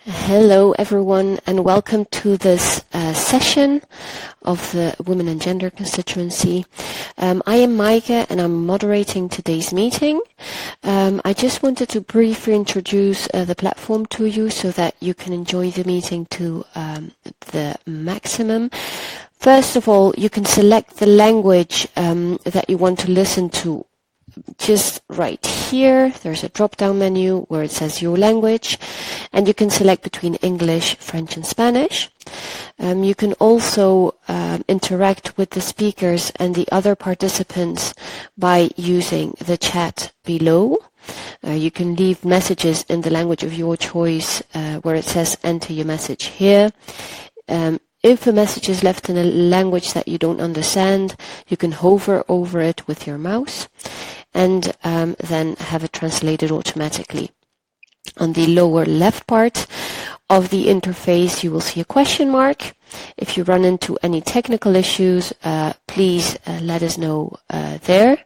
Hello everyone and welcome to this session of the Women and Gender Constituency. I am Maaike and I'm moderating today's meeting. I just wanted to briefly introduce the platform to you so that you can enjoy the meeting to the maximum. First of all, you can select the language that you want to listen to. Just right here, there's a drop-down menu where it says your language, and you can select between English, French and Spanish. You can also interact with the speakers and the other participants by using the chat below. You can leave messages in the language of your choice where it says enter your message here. If a message is left in a language that you don't understand, you can hover over it with your mouse and then have it translated automatically. On the lower left part of the interface, you will see a question mark. If you run into any technical issues, please let us know there.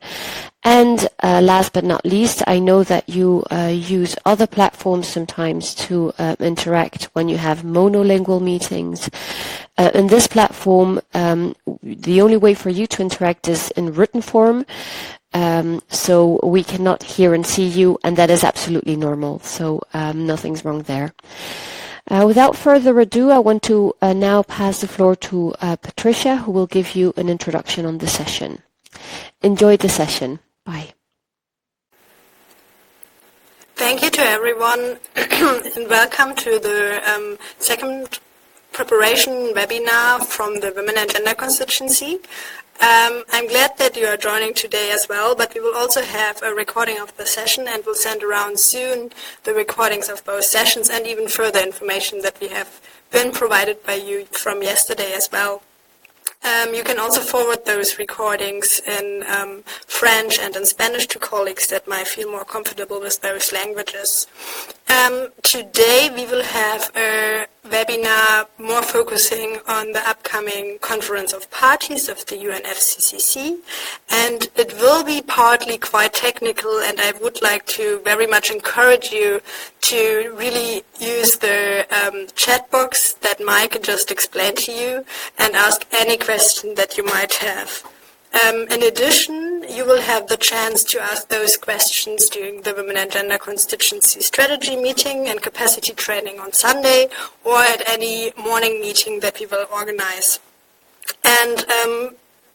And last but not least, I know that you use other platforms sometimes to interact when you have monolingual meetings. In this platform, the only way for you to interact is in written form. So we cannot hear and see you, and that is absolutely normal. So nothing's wrong there. Without further ado, I want to now pass the floor to Patricia, who will give you an introduction on the session. Enjoy the session. Bye. Thank you to everyone, and welcome to the second preparation webinar from the Women and Gender Constituency. I'm glad that you are joining today as well, but we will also have a recording of the session and we'll send around soon the recordings of both sessions and even further information that we have been provided by you from yesterday as well. You can also forward those recordings in French and in Spanish to colleagues that might feel more comfortable with those languages. Today we will have a webinar more focusing on the upcoming Conference of Parties of the UNFCCC, and it will be partly quite technical, and I would like to very much encourage you to really use the chat box that Maaike just explained to you and ask any question that you might have. In addition, you will have the chance to ask those questions during the Women and Gender Constituency Strategy meeting and capacity training on Sunday or at any morning meeting that we will organize. And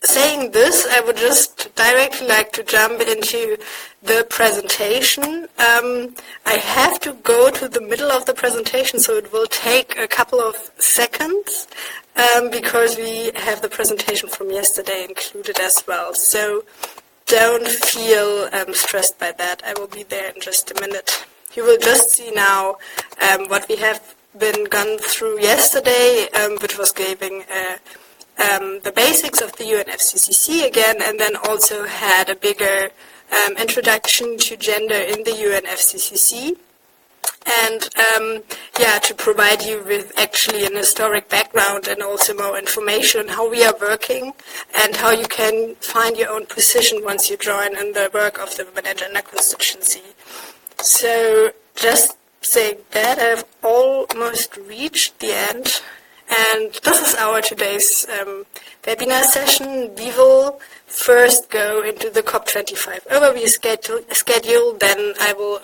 saying this, I would just directly like to jump into the presentation. I have to go to the middle of the presentation, so it will take a couple of seconds. Because we have the presentation from yesterday included as well. So don't feel stressed by that. I will be there in just a minute. You will just see now what we have been gone through yesterday, which was giving the basics of the UNFCCC again, and then also had a bigger introduction to gender in the UNFCCC. And to provide you with actually an historic background and also more information on how we are working and how you can find your own position once you join in the work of the Women and Gender Constituency. So just saying that, I've almost reached the end, and this is our today's webinar session. We will first go into the COP25 overview schedule, then I will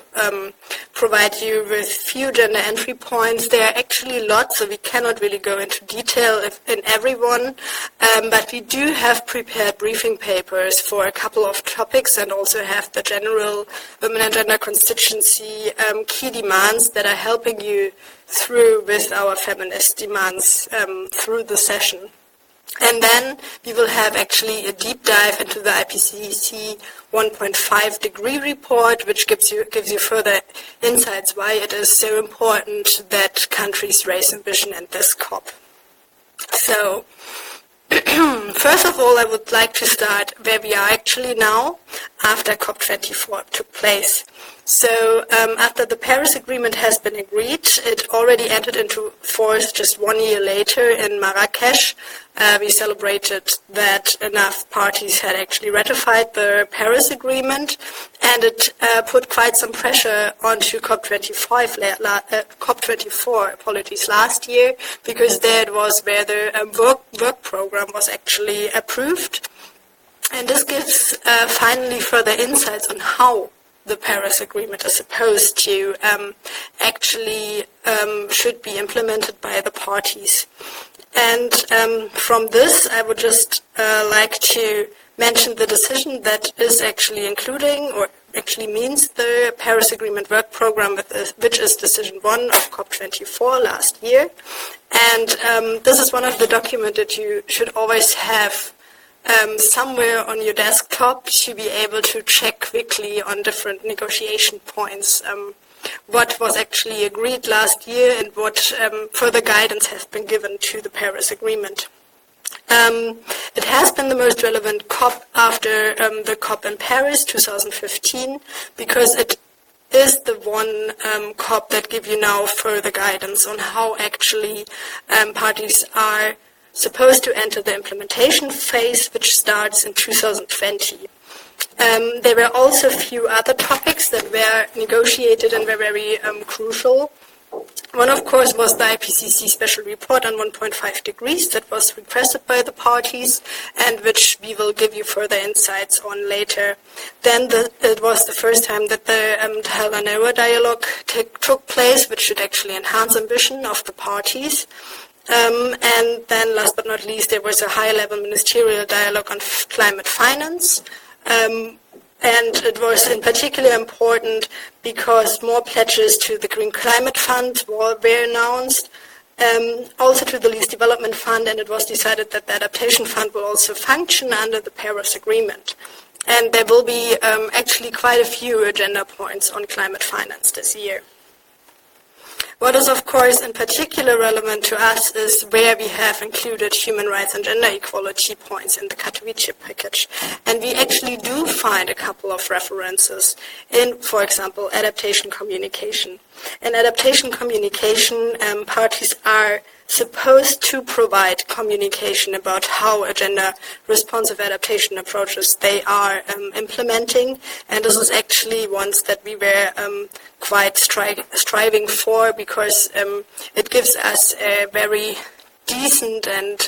provide you with few gender entry points. There are actually lots, so we cannot really go into detail in every one, but we do have prepared briefing papers for a couple of topics and also have the general Women and Gender Constituency key demands that are helping you through with our feminist demands through the session. And then we will have actually a deep dive into the IPCC 1.5 degree report, which gives you further insights why it is so important that countries raise ambition in this COP. So, first of all, I would like to start where we are actually now after COP24 took place. So after the Paris Agreement has been agreed, it already entered into force just 1 year later in Marrakesh. We celebrated that enough parties had actually ratified the Paris Agreement, and it put quite some pressure onto COP24 last year, because there it was where the work program was actually approved. And this gives finally further insights on how the Paris Agreement is supposed to actually should be implemented by the parties. And from this, I would just like to mention the decision that is actually including, or actually means, the Paris Agreement work program, which is decision 1 of COP24 last year. And this is one of the documents that you should always have somewhere on your desktop to be able to check quickly on different negotiation points what was actually agreed last year and what further guidance has been given to the Paris Agreement. It has been the most relevant COP after the COP in Paris 2015, because it is the one COP that give you now further guidance on how actually parties are supposed to enter the implementation phase, which starts in 2020. There were also a few other topics that were negotiated and were very crucial. One, of course, was the IPCC special report on 1.5 degrees that was requested by the parties, and which we will give you further insights on later. Then it was the first time that the Teil der Online dialogue took place, which should actually enhance ambition of the parties. And then, last but not least, there was a high-level ministerial dialogue on climate finance. And it was in particular important because more pledges to the Green Climate Fund were announced, also to the Least Development Fund, and it was decided that the Adaptation Fund will also function under the Paris Agreement. And there will be actually quite a few agenda points on climate finance this year. What is, of course, in particular relevant to us is where we have included human rights and gender equality points in the Katowice package. And we actually do find a couple of references in, for example, adaptation communication. In adaptation communication, parties are supposed to provide communication about how gender-responsive adaptation approaches they are implementing, and this is actually ones that we were quite striving for, because it gives us a very decent and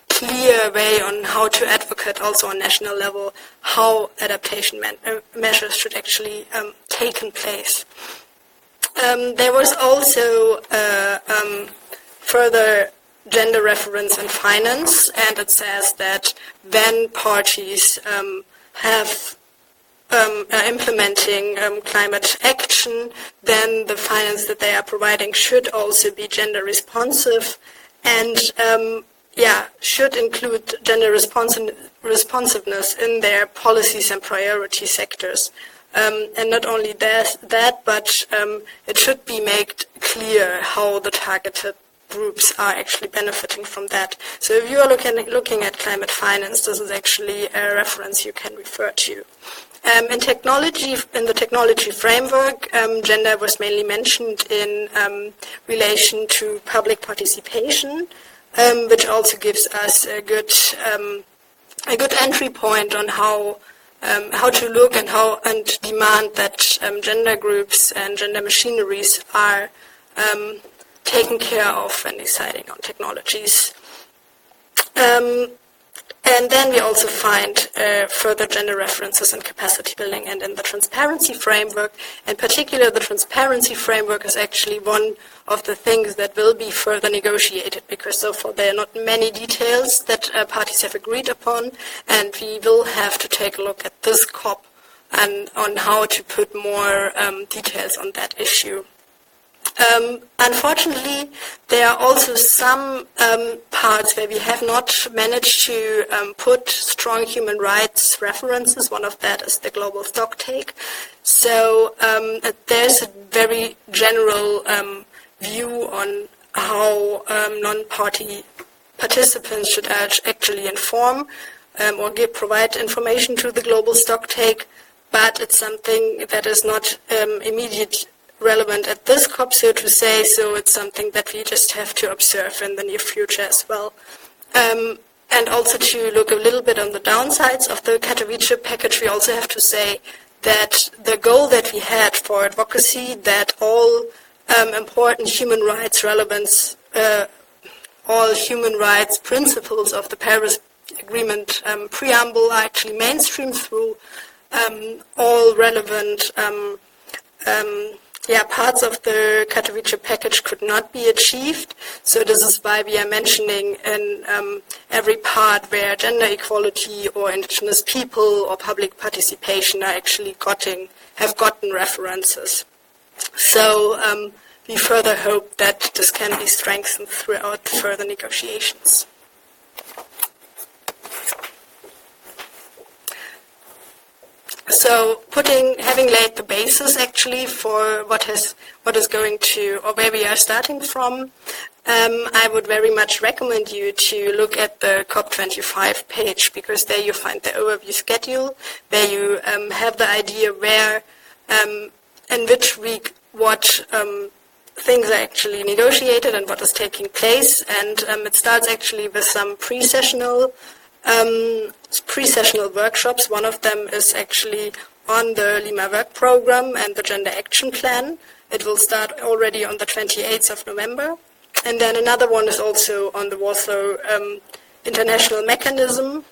clear way on how to advocate also on national level how adaptation measures should actually take place. There was also further gender reference in finance, and it says that when parties are implementing climate action, then the finance that they are providing should also be gender responsive, and should include gender responsiveness in their policies and priority sectors. And not only that, but it should be made clear how the targeted groups are actually benefiting from that. So if you are looking at climate finance, this is actually a reference you can refer to. In the technology framework, gender was mainly mentioned in relation to public participation, which also gives us a good entry point on how to look and demand that gender groups and gender machineries are taken care of when deciding on technologies. And then we also find further gender references in capacity building and in the transparency framework. In particular, the transparency framework is actually one of the things that will be further negotiated, because so far there are not many details that parties have agreed upon, and we will have to take a look at this COP and on how to put more details on that issue. Unfortunately, there are also some parts where we have not managed to put strong human rights references. One of that is the global stocktake. So there's a very general view on how non-party participants should actually inform or provide information to the global stocktake. but it's something that is not immediate relevant at this COP, so to say, so it's something that we just have to observe in the near future as well. And also to look a little bit on the downsides of the Katowice package, we also have to say that the goal that we had for advocacy, that all important human rights relevance, all human rights principles of the Paris Agreement preamble are actually mainstreamed through all relevant parts of the Katowice package could not be achieved. So this is why we are mentioning in every part where gender equality or indigenous people or public participation are actually have gotten references. So we further hope that this can be strengthened throughout further negotiations. So having laid the basis actually for what is going to, or where we are starting from, I would very much recommend you to look at the COP25 page, because there you find the overview schedule, where you have the idea where, in which week, what things are actually negotiated and what is taking place, and it starts actually with some pre-sessional workshops. One of them is actually on the Lima Work Program and the Gender Action Plan. It will start already on the 28th of November. And then another one is also on the Warsaw International Mechanism,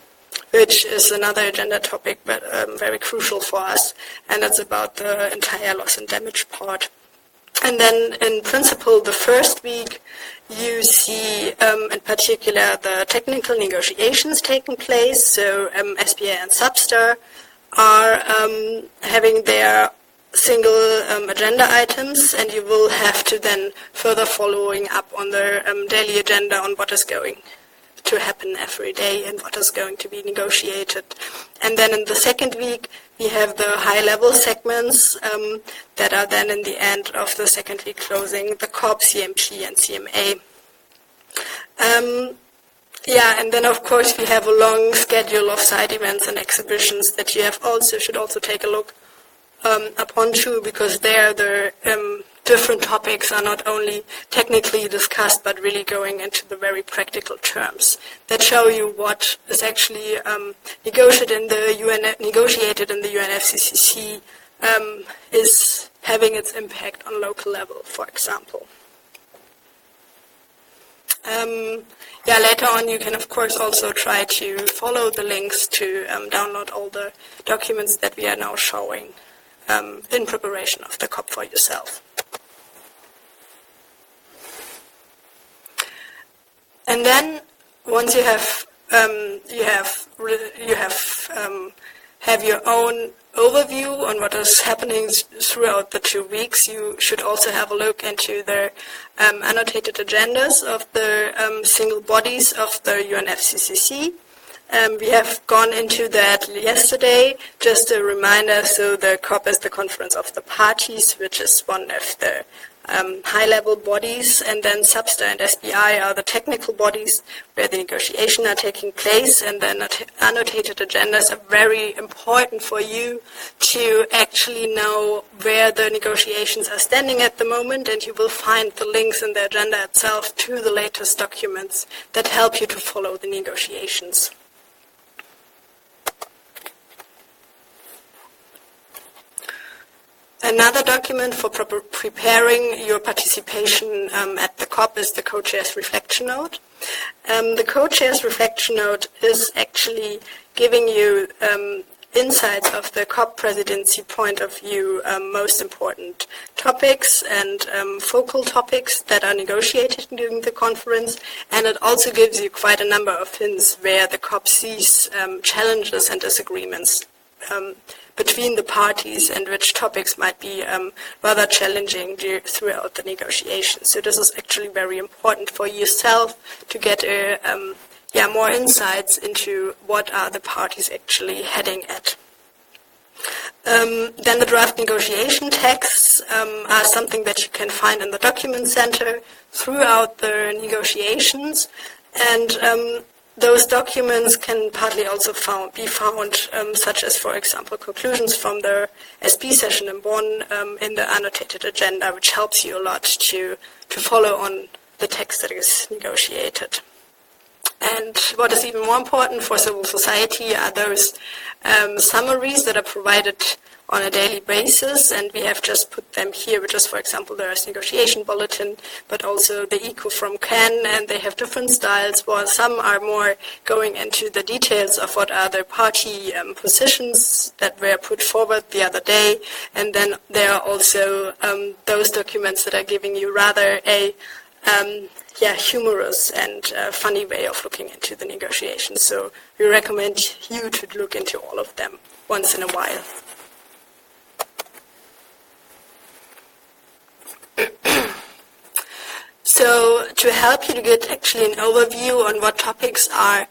which is another agenda topic, but very crucial for us, and it's about the entire loss and damage part. And then, in principle, the first week, you see, in particular, the technical negotiations taking place. So SPA and Substar are having their single agenda items, and you will have to then further following up on the daily agenda on what is going to happen every day and what is going to be negotiated. And then in the second week, we have the high-level segments that are then in the end of the second week closing the COP, CMP, and CMA. And then of course we have a long schedule of side events and exhibitions that you should also take a look upon too, because there the different topics are not only technically discussed, but really going into the very practical terms that show you what is actually negotiated in the UNFCCC is having its impact on local level, for example. Later on you can of course also try to follow the links to download all the documents that we are now showing in preparation of the COP for yourself. And then once you have your own overview on what is happening throughout the 2 weeks, you should also have a look into the annotated agendas of the single bodies of the UNFCCC. We have gone into that yesterday. Just a reminder, so the COP is the Conference of the Parties, which is one of the high-level bodies, and then Substar and SBI are the technical bodies where the negotiations are taking place, and then annotated agendas are very important for you to actually know where the negotiations are standing at the moment, and you will find the links in the agenda itself to the latest documents that help you to follow the negotiations. Another document for preparing your participation at the COP is the Co-Chair's Reflection Note. The Co-Chair's Reflection Note is actually giving you insights of the COP presidency point of view, most important topics and focal topics that are negotiated during the conference, and it also gives you quite a number of hints where the COP sees challenges and disagreements between the parties and which topics might be rather challenging throughout the negotiations. So this is actually very important for yourself to get more insights into what are the parties actually heading at. Then the draft negotiation texts are something that you can find in the document center throughout the negotiations, and those documents can partly also be found, such as, for example, conclusions from the SB session in Bonn in the annotated agenda, which helps you a lot to follow on the text that is negotiated. And what is even more important for civil society are those summaries that are provided on a daily basis, and we have just put them here, which is, for example, there is negotiation bulletin, but also the eco from Ken, and they have different styles. While some are more going into the details of what are the party positions that were put forward the other day, and then there are also those documents that are giving you rather a humorous and funny way of looking into the negotiations. So we recommend you to look into all of them once in a while. So to help you to get actually an overview on what topics are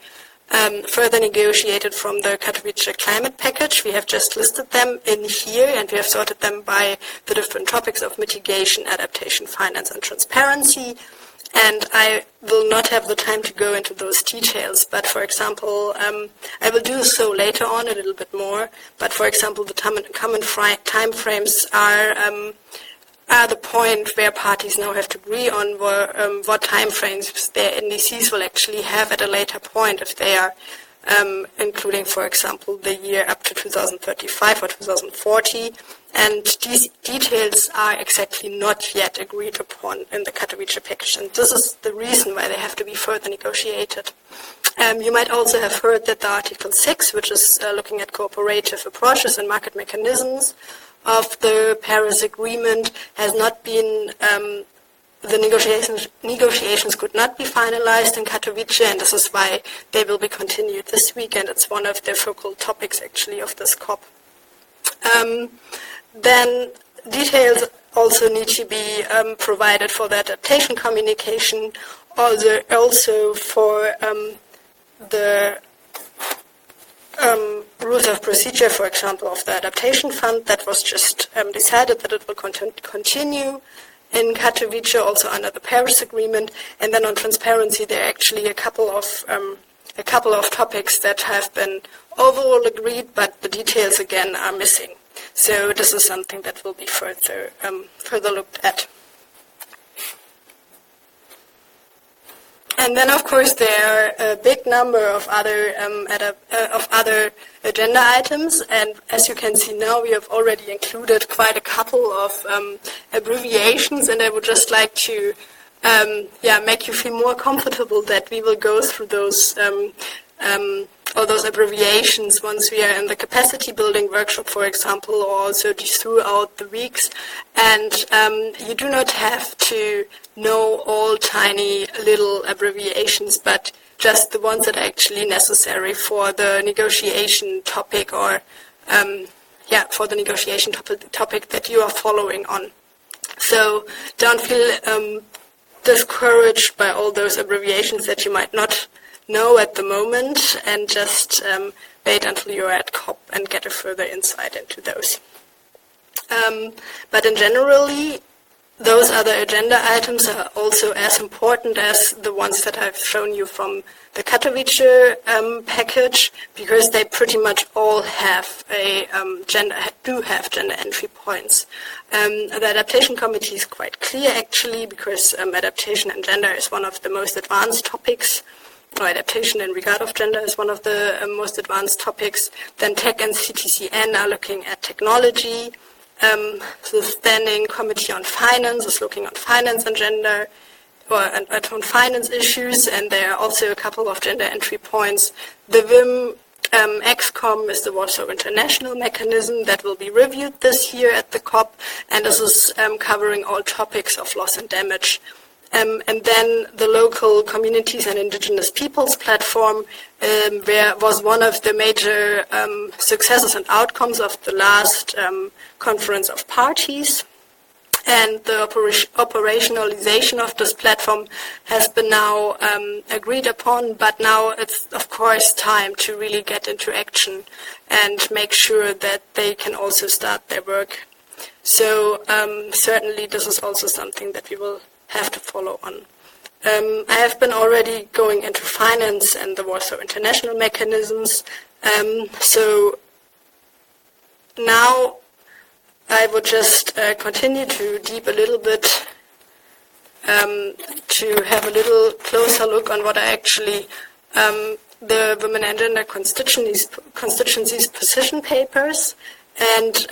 further negotiated from the Katowice climate package, we have just listed them in here, and we have sorted them by the different topics of mitigation, adaptation, finance, and transparency. And I will not have the time to go into those details, but for example, I will do so later on a little bit more, but for example, the common time frames are the point where parties now have to agree on what time frames their indices will actually have at a later point, if they are including, for example, the year up to 2035 or 2040. And these details are exactly not yet agreed upon in the Katowice package, and this is the reason why they have to be further negotiated. You might also have heard that the Article 6, which is looking at cooperative approaches and market mechanisms of the Paris Agreement, has not been, the negotiations could not be finalized in Katowice, and this is why they will be continued this week, and it's one of the focal topics actually of this COP. Then details also need to be provided for the adaptation communication, also for the rules of procedure, for example, of the adaptation fund that was just decided that it will continue in Katowice, also under the Paris Agreement. And then on transparency, there are actually a couple of topics that have been overall agreed, but the details again are missing. So this is something that will be further looked at. And then, of course, there are a big number of other agenda items, and as you can see now, we have already included quite a couple of abbreviations, and I would just like to make you feel more comfortable that we will go through those all those abbreviations once we are in the capacity building workshop, for example, or also throughout the weeks. And you do not have to know all tiny little abbreviations, but just the ones that are actually necessary for the negotiation topic, or for the negotiation topic that you are following on. So don't feel discouraged by all those abbreviations that you might not know at the moment, and just wait until you're at COP and get a further insight into those. But in generally, those other agenda items are also as important as the ones that I've shown you from the Katowice package, because they pretty much all have gender entry points. The adaptation committee is quite clear actually, because adaptation and gender is one of the most advanced topics. Adaptation in regard of gender is one of the most advanced topics. Then Tech and CTCN are looking at technology. The Standing Committee on Finance is looking on finance and gender, or on finance issues, and there are also a couple of gender entry points. The WIM XCOM is the Warsaw International Mechanism that will be reviewed this year at the COP, and this is covering all topics of loss and damage. And then the local communities and indigenous peoples platform was one of the major successes and outcomes of the last conference of parties. And the operationalization of this platform has been now agreed upon, but now it's, of course, time to really get into action and make sure that they can also start their work. So certainly this is also something that we will have to follow on. I have been already going into finance and the Warsaw International mechanisms, so now I would just continue to deep a little bit to have a little closer look on what are actually the Women and Gender Constituency's position papers. And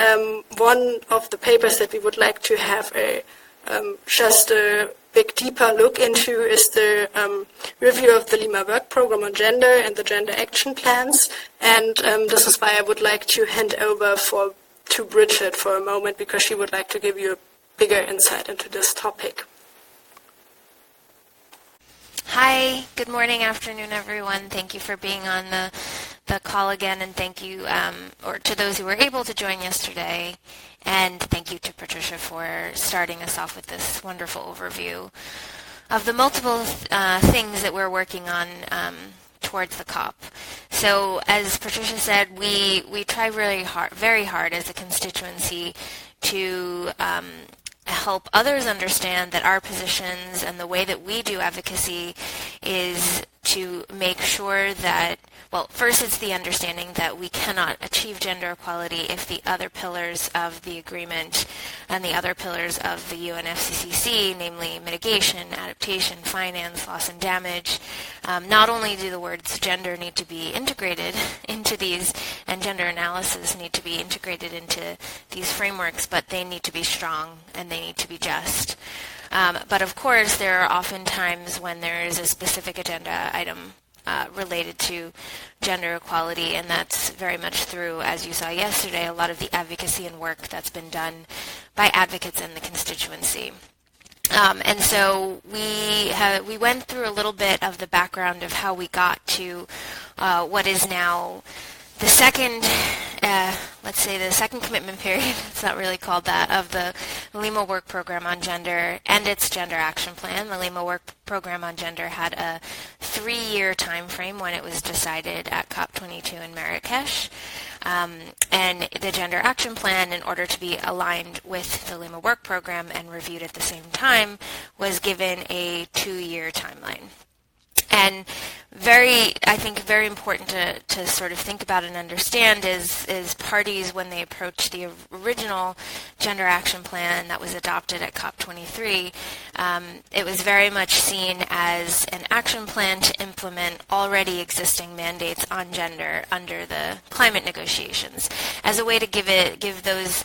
one of the papers that we would like to have just a big deeper look into is the review of the Lima Work Program on Gender and the Gender Action Plans. And this is why I would like to hand over to Bridget for a moment, because she would like to give you a bigger insight into this topic. Hi, good morning, afternoon, everyone. Thank you for being on the call again, and thank you or to those who were able to join yesterday, and thank you to Patricia for starting us off with this wonderful overview of the multiple things that we're working on towards the COP. So as Patricia said, we try really hard, very hard as a constituency to help others understand that our positions and the way that we do advocacy is to make sure that, well, first it's the understanding that we cannot achieve gender equality if the other pillars of the agreement and the other pillars of the UNFCCC, namely mitigation, adaptation, finance, loss and damage, not only do the words gender need to be integrated into these, and gender analysis need to be integrated into these frameworks, but they need to be strong and they need to be just. But of course, there are often times when there is a specific agenda item related to gender equality, and that's very much through, as you saw yesterday, a lot of the advocacy and work that's been done by advocates in the constituency. And so we went through a little bit of the background of how we got to what is now the second, let's say the second commitment period, it's not really called that, of the Lima Work Program on Gender and its Gender Action Plan. The Lima Work Program on Gender had a 3-year time frame when it was decided at COP25 in Marrakesh. And the Gender Action Plan, in order to be aligned with the Lima Work Program and reviewed at the same time, was given a 2-year timeline. And I think very important to sort of think about and understand is parties, when they approach the original Gender Action Plan that was adopted at COP23, it was very much seen as an action plan to implement already existing mandates on gender under the climate negotiations, as a way to give those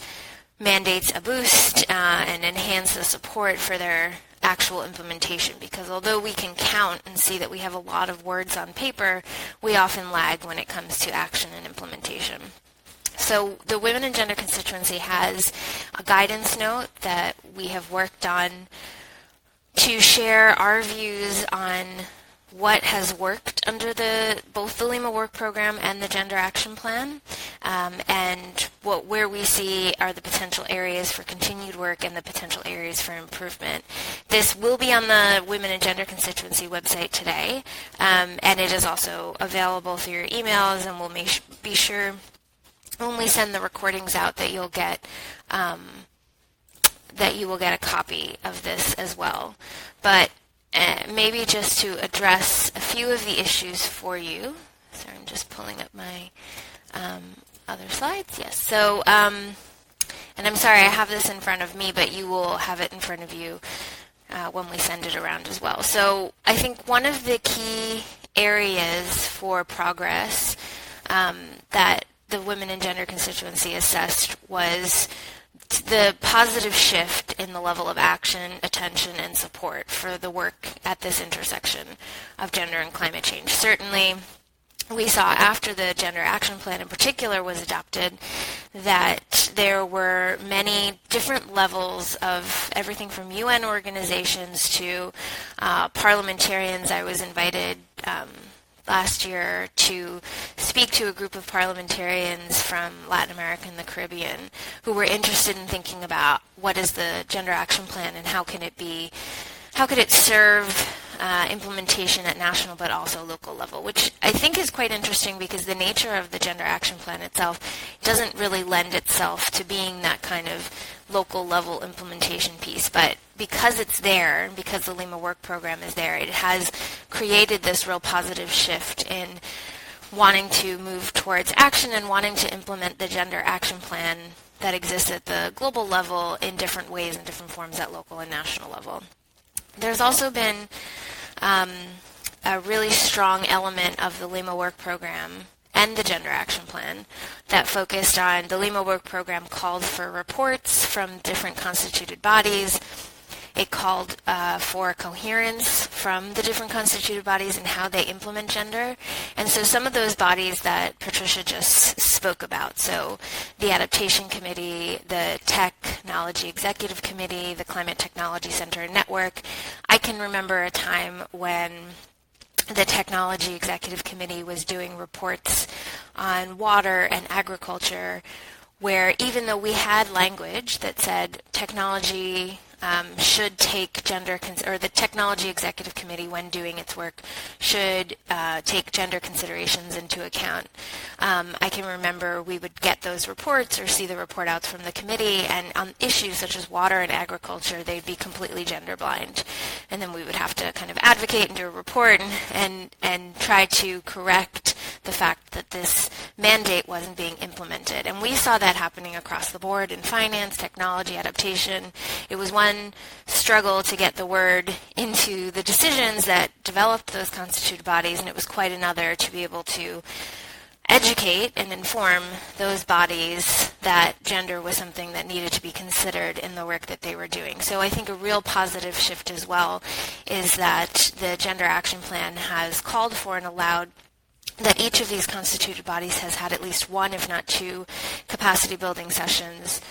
mandates a boost and enhance the support for their actual implementation, because although we can count and see that we have a lot of words on paper, we often lag when it comes to action and implementation. So the Women and Gender Constituency has a guidance note that we have worked on to share our views on what has worked under both the Lima Work Program and the Gender Action Plan, and where we see are the potential areas for continued work and the potential areas for improvement. This will be on the Women and Gender Constituency website today, and it is also available through your emails, and we'll be sure when we send the recordings out that you'll get a copy of this as well. But maybe just to address a few of the issues for you. Sorry, I'm just pulling up my other slides. Yes. So, and I'm sorry, I have this in front of me, but you will have it in front of you when we send it around as well. So I think one of the key areas for progress that the Women and Gender Constituency assessed was the positive shift in the level of action, attention, and support for the work at this intersection of gender and climate change. Certainly, we saw after the Gender Action Plan in particular was adopted that there were many different levels of everything from UN organizations to parliamentarians. I was invited last year to speak to a group of parliamentarians from Latin America and the Caribbean who were interested in thinking about what is the Gender Action Plan and how could it serve implementation at national but also local level, which I think is quite interesting because the nature of the Gender Action Plan itself doesn't really lend itself to being that kind of local level implementation piece. But because it's there, because the Lima Work Program is there, it has created this real positive shift in wanting to move towards action and wanting to implement the Gender Action Plan that exists at the global level in different ways and different forms at local and national level. There's also been a really strong element of the Lima Work Program and the Gender Action Plan that focused on the Lima Work Program called for reports from different constituted bodies. It called for coherence from the different constituted bodies and how they implement gender. And so some of those bodies that Patricia just spoke about, so the Adaptation Committee, the Technology Executive Committee, the Climate Technology Center and Network, I can remember a time when the Technology Executive Committee was doing reports on water and agriculture, where even though we had language that said technology should take or the Technology Executive Committee, when doing its work, should take gender considerations into account. I can remember we would get those reports or see the report outs from the committee, and on issues such as water and agriculture, they'd be completely gender blind. And then we would have to kind of advocate and do a report and try to correct the fact that this mandate wasn't being implemented. And we saw that happening across the board in finance, technology, adaptation. It was one struggle to get the word into the decisions that developed those constituted bodies, and it was quite another to be able to educate and inform those bodies that gender was something that needed to be considered in the work that they were doing. So I think a real positive shift as well is that the Gender Action Plan has called for and allowed that each of these constituted bodies has had at least one, if not two, capacity building sessions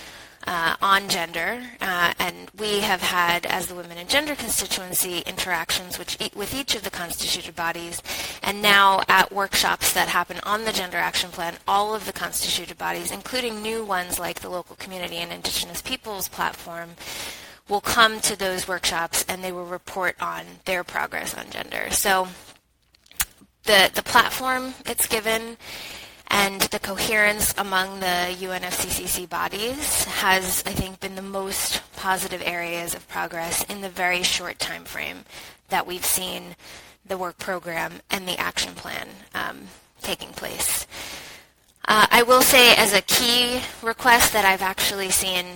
on gender, and we have had, as the Women and Gender Constituency, interactions with each of the constituted bodies, and now at workshops that happen on the Gender Action Plan, all of the constituted bodies, including new ones like the Local Community and Indigenous Peoples Platform, will come to those workshops and they will report on their progress on gender. So the platform it's given and the coherence among the UNFCCC bodies has, I think, been the most positive areas of progress in the very short time frame that we've seen the work program and the action plan taking place. I will say, as a key request that I've actually seen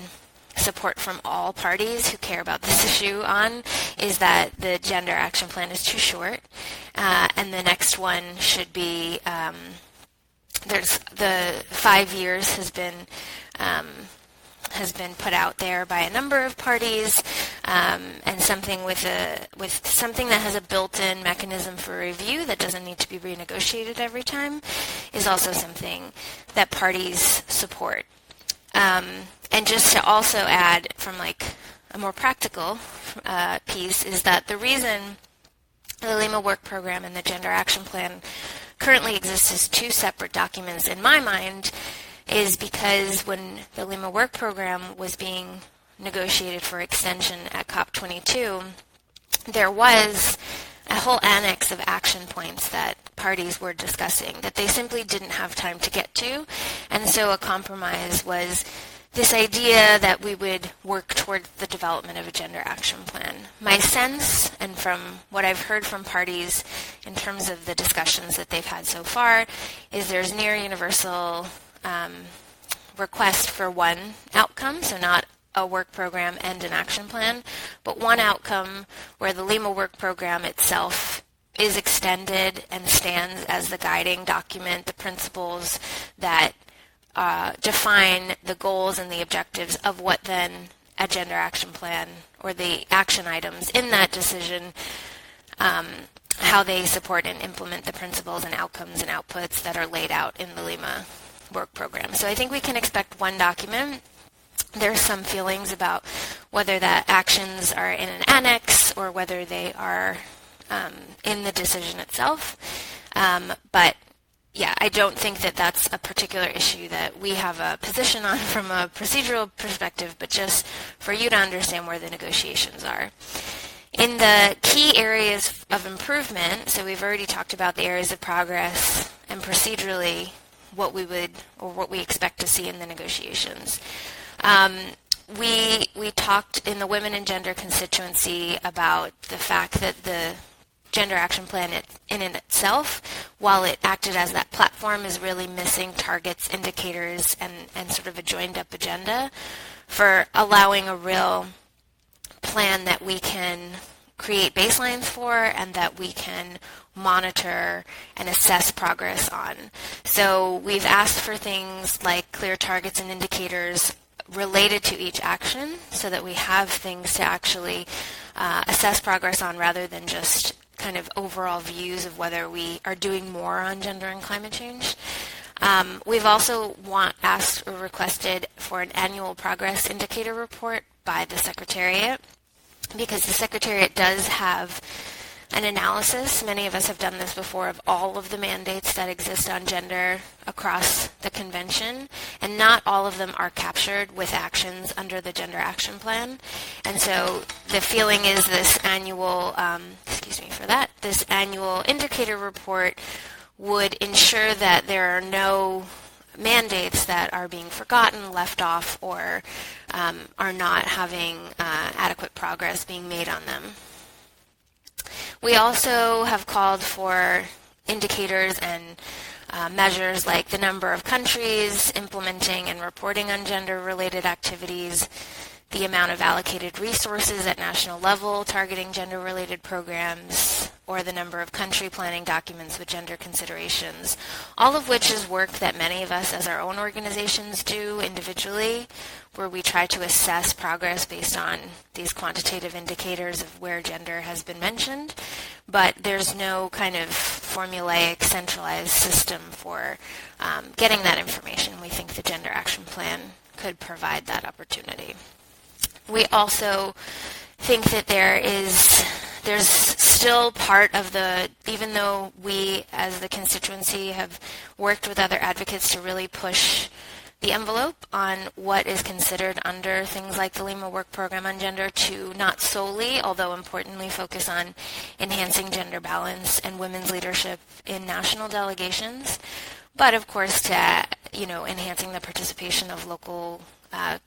support from all parties who care about this issue on, is that the Gender Action Plan is too short, and the next one should be there's the 5 years has been put out there by a number of parties, and something with something that has a built-in mechanism for review that doesn't need to be renegotiated every time is also something that parties support. And just to also add, from like a more practical piece, is that the reason the Lima Work Program and the Gender Action Plan currently exists as two separate documents in my mind is because when the Lima Work Program was being negotiated for extension at COP25, there was a whole annex of action points that parties were discussing that they simply didn't have time to get to, and so a compromise was this idea that we would work toward the development of a gender action plan. My sense, and from what I've heard from parties in terms of the discussions that they've had so far, is there's near universal request for one outcome, so not a work program and an action plan, but one outcome where the Lima Work Program itself is extended and stands as the guiding document, the principles that define the goals and the objectives of what then a gender action plan or the action items in that decision, how they support and implement the principles and outcomes and outputs that are laid out in the Lima Work Program. So I think we can expect one document. There's some feelings about whether that actions are in an annex or whether they are in the decision itself. But yeah, I don't think that that's a particular issue that we have a position on from a procedural perspective, but just for you to understand where the negotiations are. In the key areas of improvement, so we've already talked about the areas of progress and procedurally what we expect to see in the negotiations. We talked in the Women and Gender Constituency about the fact that the Gender Action Plan in itself, while it acted as that platform, is really missing targets, indicators, and sort of a joined-up agenda for allowing a real plan that we can create baselines for and that we can monitor and assess progress on. So we've asked for things like clear targets and indicators related to each action so that we have things to actually assess progress on rather than just kind of overall views of whether we are doing more on gender and climate change. We've also asked or requested for an annual progress indicator report by the Secretariat, because the Secretariat does have an analysis, many of us have done this before, of all of the mandates that exist on gender across the convention, and not all of them are captured with actions under the Gender Action Plan. And so the feeling is this annual, this annual indicator report would ensure that there are no mandates that are being forgotten, left off, or are not having adequate progress being made on them. We also have called for indicators and measures like the number of countries implementing and reporting on gender-related activities, the amount of allocated resources at national level targeting gender-related programs, or the number of country planning documents with gender considerations, all of which is work that many of us as our own organizations do individually, where we try to assess progress based on these quantitative indicators of where gender has been mentioned, but there's no kind of formulaic centralized system for getting that information. We think the Gender Action Plan could provide that opportunity. We also think that there's still part of even though we as the constituency have worked with other advocates to really push the envelope on what is considered under things like the Lima Work Program on Gender to not solely, although importantly, focus on enhancing gender balance and women's leadership in national delegations, but of course to enhancing the participation of local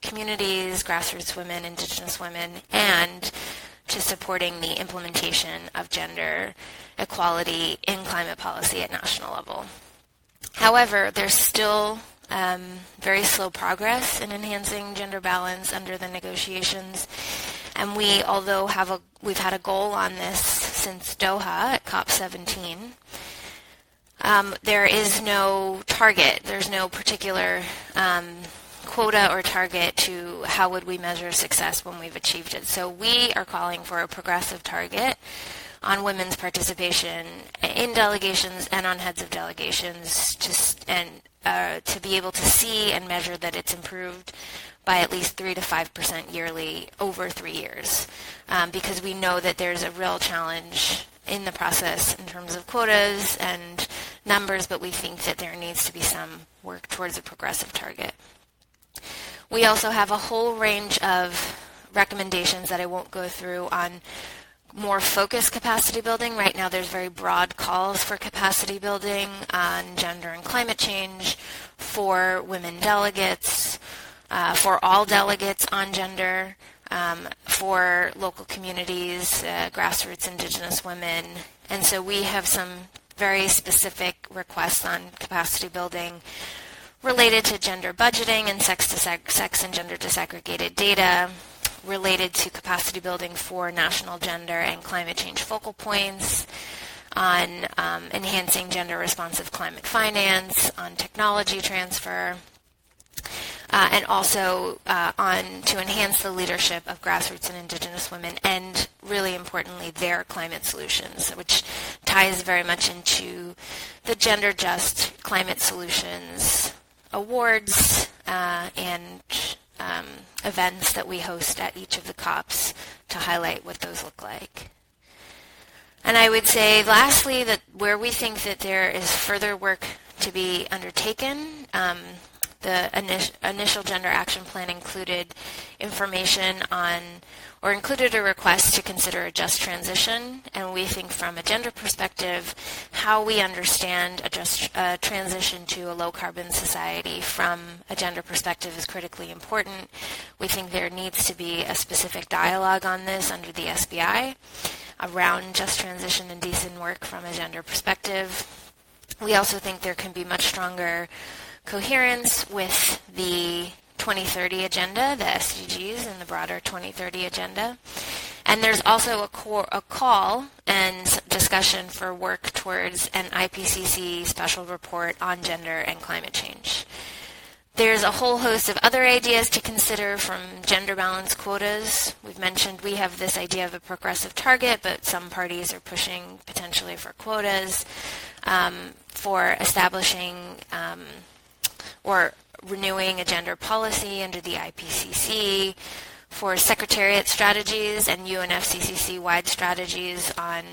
communities, grassroots women, indigenous women, and to supporting the implementation of gender equality in climate policy at national level. However, there's still very slow progress in enhancing gender balance under the negotiations, and although we've had a goal on this since Doha at COP17, there is no target. There's no particular quota or target to how would we measure success when we've achieved it. So we are calling for a progressive target on women's participation in delegations and on heads of delegations, to be able to see and measure that it's improved by at least 3 to 5% yearly over 3 years, because we know that there's a real challenge in the process in terms of quotas and numbers, but we think that there needs to be some work towards a progressive target. We also have a whole range of recommendations that I won't go through on more focused capacity building. Right now there's very broad calls for capacity building on gender and climate change for women delegates, for all delegates on gender, for local communities, grassroots indigenous women. And so we have some very specific requests on capacity building related to gender budgeting and sex and gender disaggregated data, related to capacity building for national gender and climate change focal points, on enhancing gender responsive climate finance, on technology transfer, and also to enhance the leadership of grassroots and indigenous women, and really importantly their climate solutions, which ties very much into the Gender Just Climate Solutions awards and events that we host at each of the COPs to highlight what those look like. And I would say lastly that where we think that there is further work to be undertaken, the initial gender action plan included information on, or included a request to consider a just transition, and we think from a gender perspective, how we understand a just transition to a low-carbon society from a gender perspective is critically important. We think there needs to be a specific dialogue on this under the SBI around just transition and decent work from a gender perspective. We also think there can be much stronger coherence with the 2030 agenda, the SDGs, and the broader 2030 agenda. And there's also a call and discussion for work towards an IPCC special report on gender and climate change. There's a whole host of other ideas to consider, from gender balance quotas. We've mentioned we have this idea of a progressive target, but some parties are pushing potentially for quotas, for establishing or renewing a gender policy under the IPCC, for secretariat strategies and UNFCCC-wide strategies on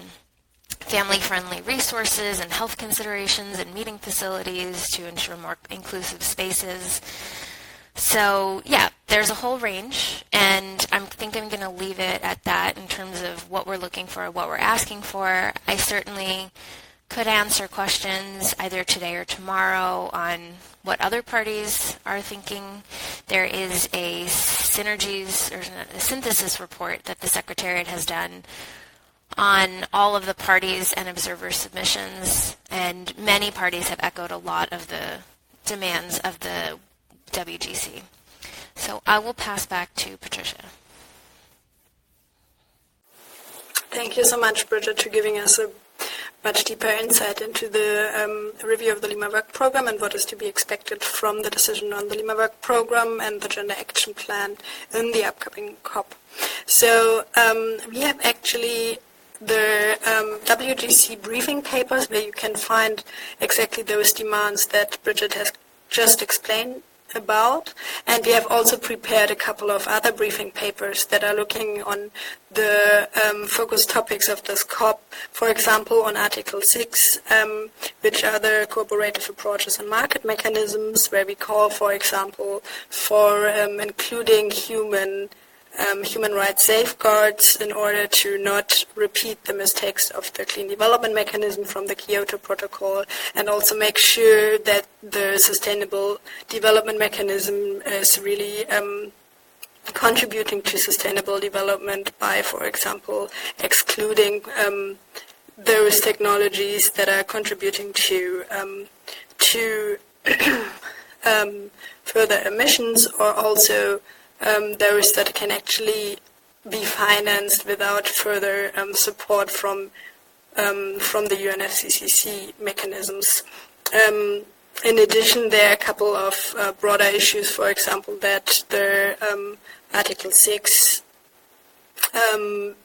family-friendly resources and health considerations and meeting facilities to ensure more inclusive spaces. So yeah, there's a whole range, and I think I'm going to leave it at that in terms of what we're looking for, what we're asking for. I certainly could answer questions either today or tomorrow on what other parties are thinking. There is a synergies or a synthesis report that the Secretariat has done on all of the parties and observer submissions, and many parties have echoed a lot of the demands of the WGC. So I will pass back to Patricia. Thank you so much, Bridget, for giving us a much deeper insight into the review of the Lima Work Program and what is to be expected from the decision on the Lima Work Program and the Gender Action Plan in the upcoming COP. So we have actually the WGC briefing papers where you can find exactly those demands that Bridget has just explained about, and we have also prepared a couple of other briefing papers that are looking on the focus topics of this COP, for example on Article 6, which are the cooperative approaches and market mechanisms, where we call, for example, for including human rights safeguards in order to not repeat the mistakes of the clean development mechanism from the Kyoto Protocol, and also make sure that the sustainable development mechanism is really contributing to sustainable development by, for example, excluding those technologies that are contributing to further emissions, or also those that can actually be financed without further support from the UNFCCC mechanisms. In addition, there are a couple of broader issues, for example, that the Article 6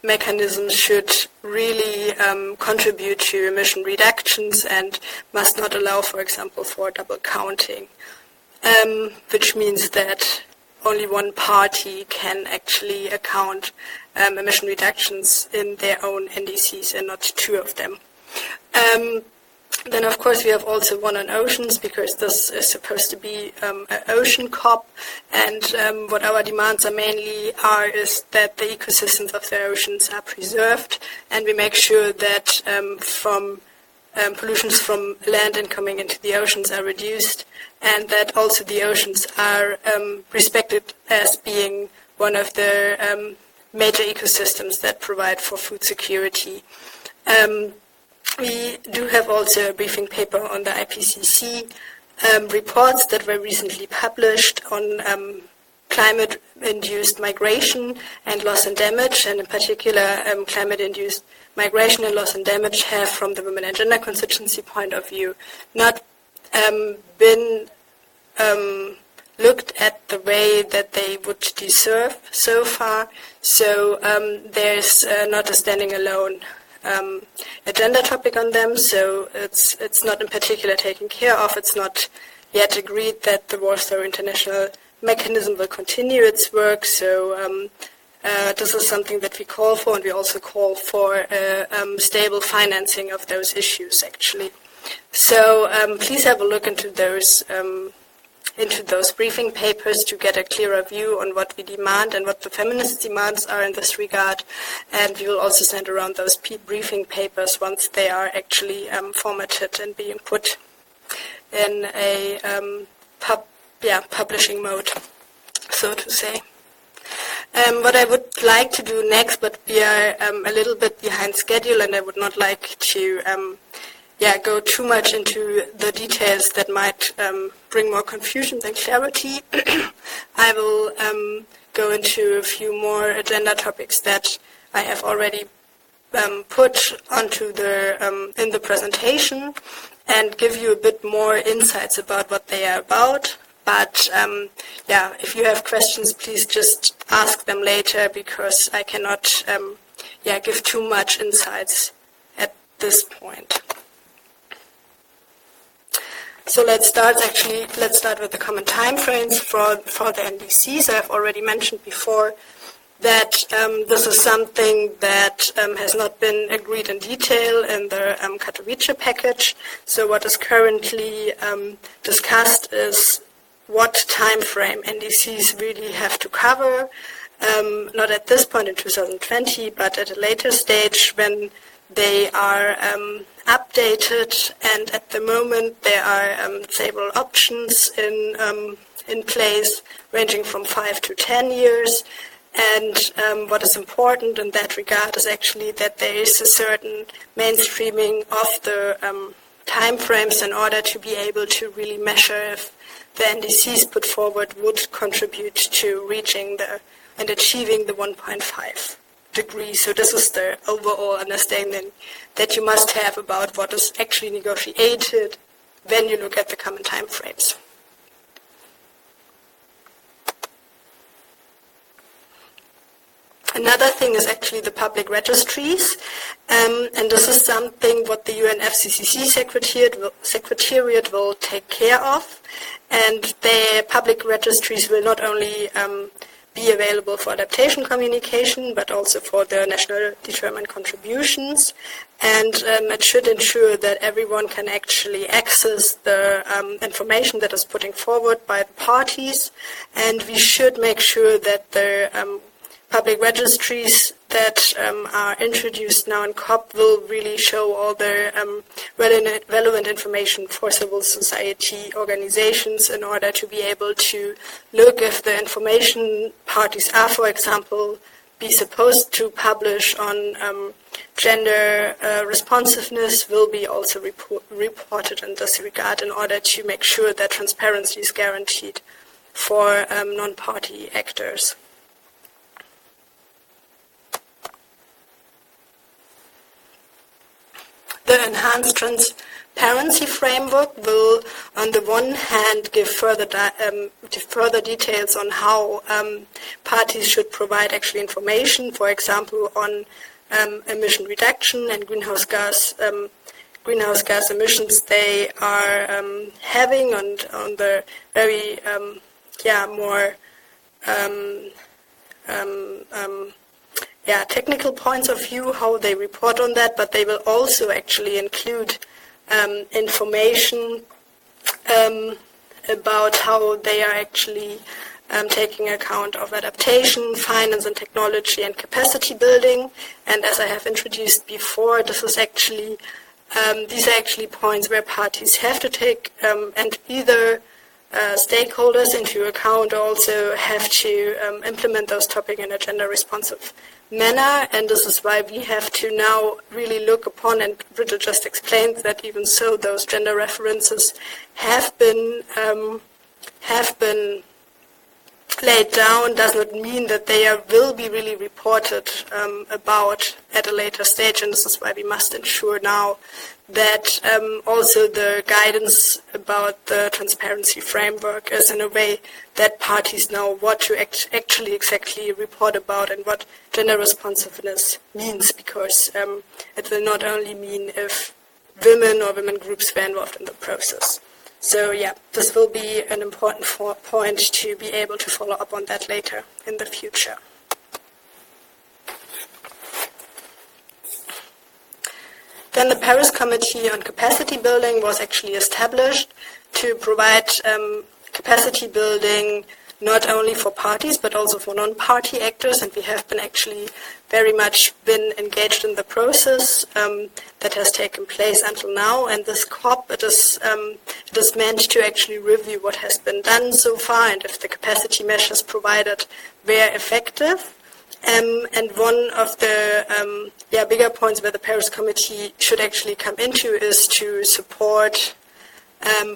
mechanisms should really contribute to emission reductions and must not allow, for example, for double counting, which means that only one party can actually account emission reductions in their own NDCs and not two of them. Then, of course, we have also one on oceans, because this is supposed to be an ocean COP, and what our demands are mainly is that the ecosystems of the oceans are preserved, and we make sure that pollutions from land and coming into the oceans are reduced, and that also the oceans are respected as being one of the major ecosystems that provide for food security. We do have also a briefing paper on the IPCC reports that were recently published on climate-induced migration and loss and damage, and in particular climate-induced migration and loss and damage have, from the Women and Gender Constituency point of view, not been looked at the way that they would deserve so far. So there's not a standing alone agenda topic on them. So it's not in particular taken care of. It's not yet agreed that the Warsaw International Mechanism will continue its work. So this is something that we call for, and we also call for stable financing of those issues, actually. So please have a look into those into those briefing papers to get a clearer view on what we demand and what the feminist demands are in this regard. And we will also send around those briefing papers once they are actually formatted and being put in a publishing mode, so to say. What I would like to do next, but we are a little bit behind schedule, and I would not like to go too much into the details that might bring more confusion than clarity. I will go into a few more agenda topics that I have already put onto in the presentation, and give you a bit more insights about what they are about. But if you have questions, please just ask them later, because I cannot give too much insights at this point. So let's start with the common timeframes for the NDCs. I've already mentioned before that this is something that has not been agreed in detail in the Katowice package. So what is currently discussed is what time frame NDCs really have to cover, not at this point in 2020, but at a later stage when they are updated. And at the moment there are several options in place, ranging from 5 to 10 years. And what is important in that regard is actually that there is a certain mainstreaming of the time frames in order to be able to really measure if the NDCs put forward would contribute to reaching and achieving the 1.5 degrees. So this is the overall understanding that you must have about what is actually negotiated when you look at the common time frames. Another thing is actually the public registries, and this is something what the UNFCCC Secretariat will take care of. And the public registries will not only be available for adaptation communication, but also for the national determined contributions. And it should ensure that everyone can actually access the information that is putting forward by the parties. And we should make sure that the public registries that are introduced now in COP will really show all the relevant information for civil society organizations in order to be able to look if the information parties are, for example, be supposed to publish on gender responsiveness will be also reported in this regard in order to make sure that transparency is guaranteed for non-party actors. The enhanced transparency framework will, on the one hand, give further details on how parties should provide actually information, for example, on emission reduction and greenhouse gas emissions they are having, and on the very technical points of view, how they report on that, but they will also actually include information about how they are actually taking account of adaptation, finance and technology, and capacity building. And as I have introduced before, this is actually these are actually points where parties have to take and either stakeholders into account, also have to implement those topics in a gender responsive manner. And this is why we have to now really look upon, and Bridget just explained that even so those gender references have been laid down, does not mean that they will be really reported about at a later stage. And this is why we must ensure now that also the guidance about the transparency framework is in a way that parties know what to actually exactly report about and what gender responsiveness means, because it will not only mean if women or women groups were involved in the process. So yeah, this will be an important point to be able to follow up on that later in the future. Then the Paris Committee on Capacity Building was actually established to provide capacity building, not only for parties but also for non-party actors, and we have been actually very much been engaged in the process that has taken place until now. And this COP, it is meant to actually review what has been done so far and if the capacity measures provided were effective. And one of the bigger points where the Paris Committee should actually come into is to support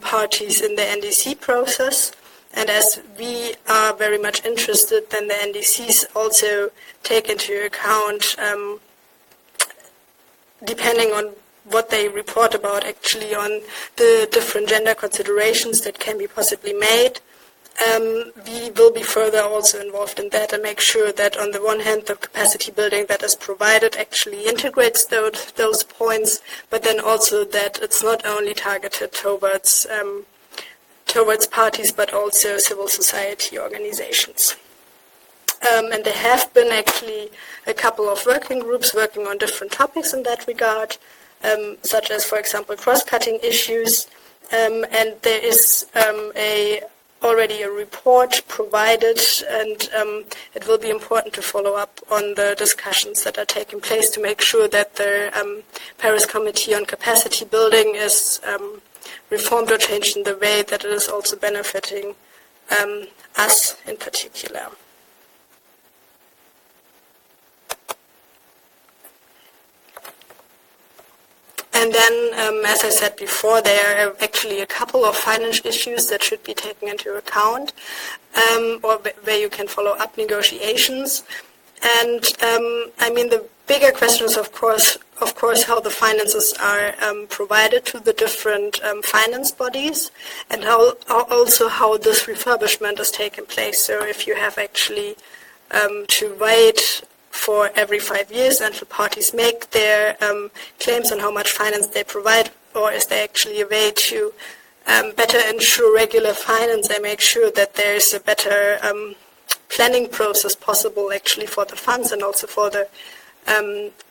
parties in the NDC process. And as we are very much interested, then the NDCs also take into account, depending on what they report about, actually on the different gender considerations that can be possibly made. We will be further also involved in that and make sure that on the one hand the capacity building that is provided actually integrates those points, but then also that it's not only targeted towards parties but also civil society organizations. And there have been actually a couple of working groups working on different topics in that regard, such as, for example, cross-cutting issues, and there is already a report provided, and it will be important to follow up on the discussions that are taking place to make sure that the Paris Committee on Capacity Building is reformed or changed in the way that it is also benefiting us in particular. And then, as I said before, there are actually a couple of financial issues that should be taken into account, or where you can follow up negotiations. And the bigger question is, of course, how the finances are provided to the different finance bodies, and how this refurbishment is taking place. So if you have actually to wait for every 5 years until parties make their claims on how much finance they provide, or is there actually a way to better ensure regular finance and make sure that there is a better planning process possible actually for the funds and also for the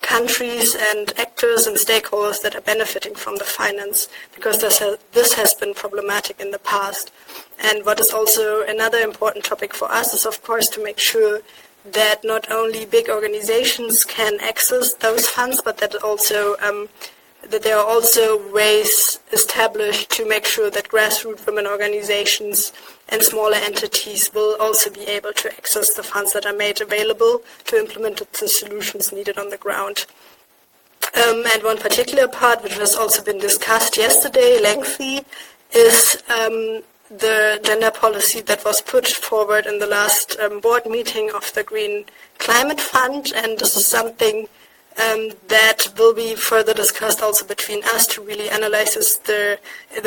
countries and actors and stakeholders that are benefiting from the finance, because this has been problematic in the past. And what is also another important topic for us is, of course, to make sure that not only big organizations can access those funds, but that also that there are also ways established to make sure that grassroots women organizations and smaller entities will also be able to access the funds that are made available to implement the solutions needed on the ground. And one particular part, which has also been discussed yesterday lengthy, is the gender policy that was put forward in the last board meeting of the Green Climate Fund, and this is something that will be further discussed also between us to really analyze the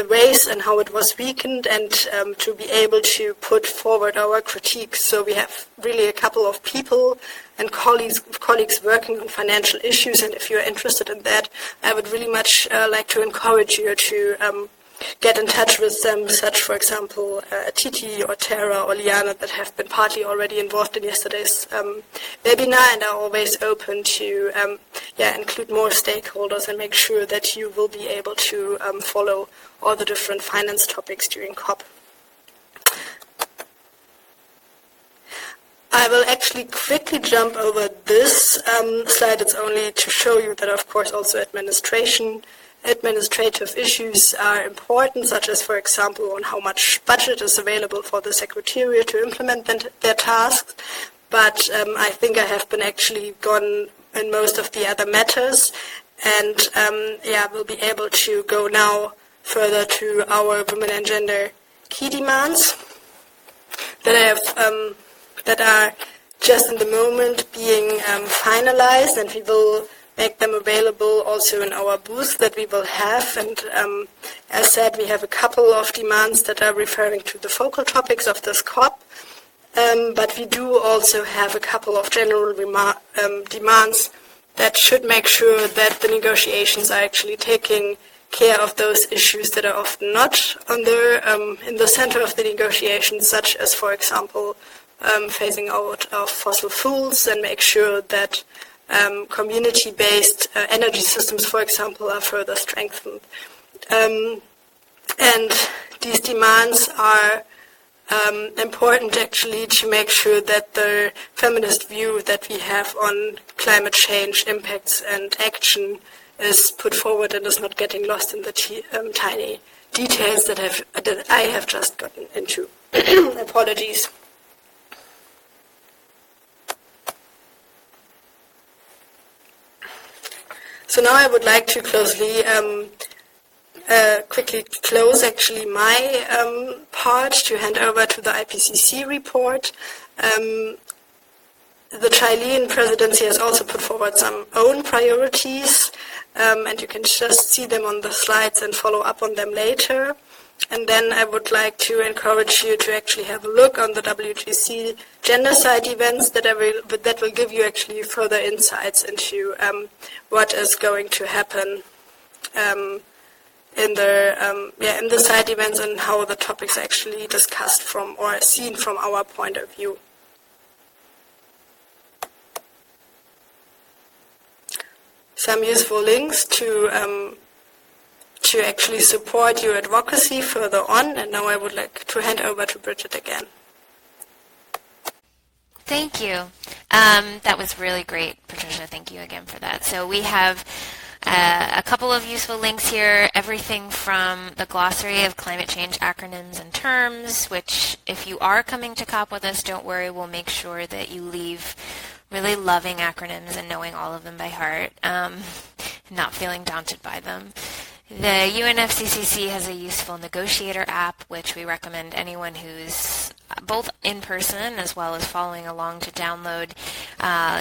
ways and how it was weakened, and to be able to put forward our critiques. So we have really a couple of people and colleagues working on financial issues, and if you're interested in that, I would really much like to encourage you to get in touch with them, such, for example, Titi or Tara or Liana, that have been partly already involved in yesterday's webinar and are always open to include more stakeholders and make sure that you will be able to follow all the different finance topics during COP. I will actually quickly jump over this slide. It's only to show you that, of course, also administrative issues are important, such as, for example, on how much budget is available for the Secretariat to implement their tasks. But I think I have been actually gone in most of the other matters, and we'll be able to go now further to our women and gender key demands that are just in the moment being finalized, and we will make them available also in our booth that we will have. And as said, we have a couple of demands that are referring to the focal topics of this COP, but we do also have a couple of general demands that should make sure that the negotiations are actually taking care of those issues that are often not in the center of the negotiations, such as, for example, phasing out of fossil fuels, and make sure that community-based energy systems, for example, are further strengthened. And these demands are important actually to make sure that the feminist view that we have on climate change impacts and action is put forward and is not getting lost in the tiny details that I have just gotten into. Apologies. So now I would like to quickly close actually my part to hand over to the IPCC report. The Chilean presidency has also put forward some own priorities, and you can just see them on the slides and follow up on them later. And then I would like to encourage you to actually have a look on the WGC gender side events that will give you actually further insights into what is going to happen in the side events and how the topics are actually discussed from or seen from our point of view. Some useful links to actually support your advocacy further on, and now I would like to hand over to Bridget again. Thank you. That was really great, Patricia. Thank you again for that. So we have a couple of useful links here, everything from the glossary of climate change acronyms and terms, which if you are coming to COP with us, don't worry, we'll make sure that you leave really loving acronyms and knowing all of them by heart, not feeling daunted by them. The UNFCCC has a useful negotiator app, which we recommend anyone who's both in person as well as following along to download.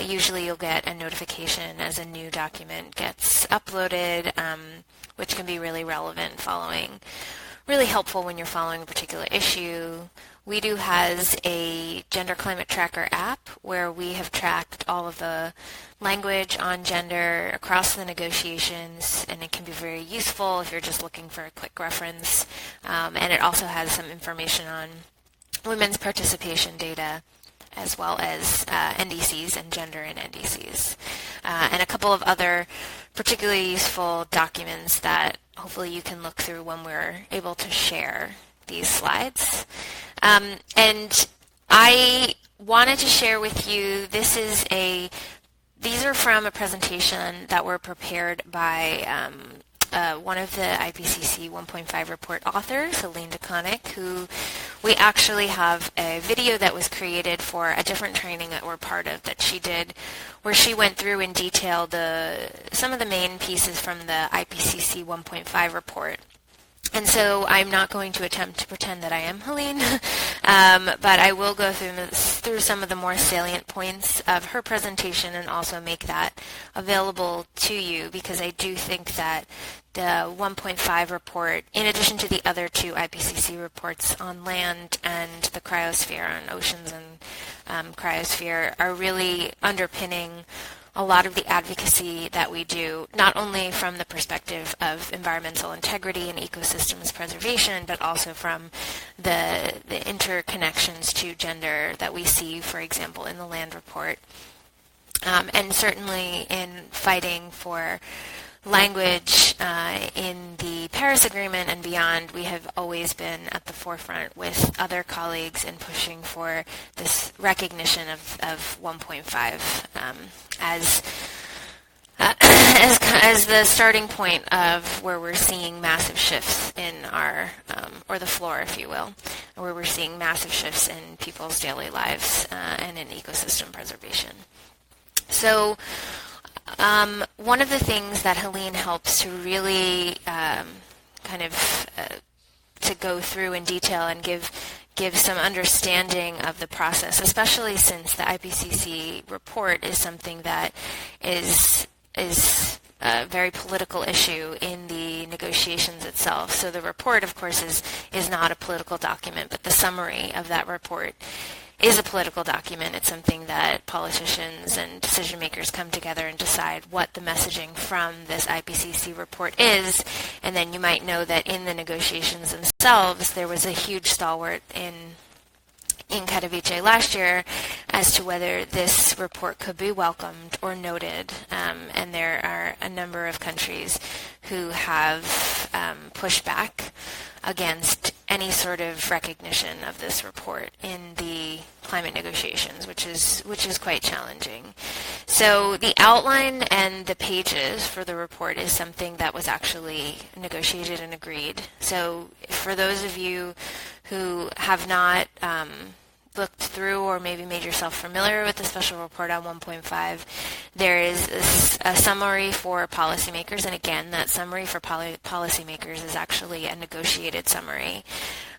Usually you'll get a notification as a new document gets uploaded, which can be really helpful when you're following a particular issue. WeDo has a gender climate tracker app where we have tracked all of the language on gender across the negotiations, and it can be very useful if you're just looking for a quick reference. And it also has some information on women's participation data as well as NDCs and gender in NDCs. And a couple of other particularly useful documents that hopefully you can look through when we're able to share these slides. And I wanted to share with you, these are from a presentation that were prepared by one of the IPCC 1.5 report authors, Helene DeConnick, who we actually have a video that was created for a different training that we're part of that she did, where she went through in detail some of the main pieces from the IPCC 1.5 report. And so I'm not going to attempt to pretend that I am Helene, but I will go through some of the more salient points of her presentation and also make that available to you, because I do think that the 1.5 report, in addition to the other two IPCC reports on land and the cryosphere, on oceans and cryosphere, are really underpinning a lot of the advocacy that we do, not only from the perspective of environmental integrity and ecosystems preservation, but also from the interconnections to gender that we see, for example, in the land report. And certainly in fighting for language in the Paris Agreement and beyond, we have always been at the forefront with other colleagues in pushing for this recognition of 1.5 as the starting point of where we're seeing massive shifts in our, or the floor, if you will, where we're seeing massive shifts in people's daily lives and in ecosystem preservation. So one of the things that Helene helps to really to go through in detail and give some understanding of the process, especially since the IPCC report is something that is a very political issue in the negotiations itself. So the report, of course, is not a political document, but the summary of that report is a political document. It's something that politicians and decision makers come together and decide what the messaging from this IPCC report is. And then you might know that in the negotiations themselves, there was a huge stalwart in Katowice last year as to whether this report could be welcomed or noted. And there are a number of countries who have pushed back against any sort of recognition of this report in the climate negotiations, which is quite challenging. So the outline and the pages for the report is something that was actually negotiated and agreed. So for those of you who have not looked through or maybe made yourself familiar with the special report on 1.5, there is a summary for policymakers, and again, that summary for policymakers is actually a negotiated summary.